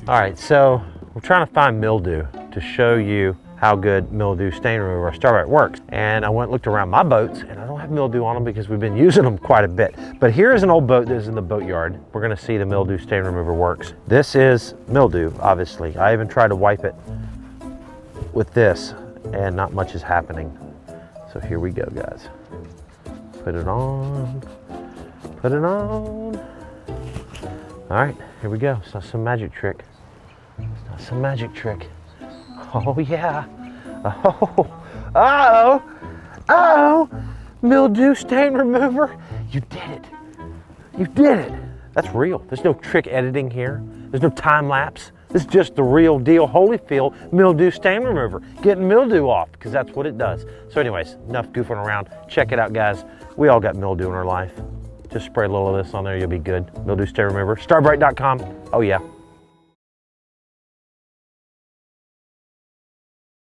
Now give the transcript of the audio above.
All right, so we're trying to find mildew to show you how good mildew stain remover Starbrite works. And I went and looked around my boats, and I don't have mildew on them because we've been using them quite a bit. But here's an old boat that is in the boat yard. We're gonna see the mildew stain remover works. This is mildew, obviously. I even tried to wipe it with this, and not much is happening. So here we go, guys. Put it on, put it on. All right, here we go. It's not some magic trick. It's not some magic trick. Oh yeah. Oh, mildew stain remover. You did it. You did it. That's real. There's no trick editing here. There's no time lapse. This is just the real deal Holyfield mildew stain remover. Getting mildew off, because that's what it does. So anyways, enough goofing around. Check it out, guys. We all got mildew in our life. Just spray a little of this on there, you'll be good. Mildew stain remover. Starbrite.com. Oh yeah.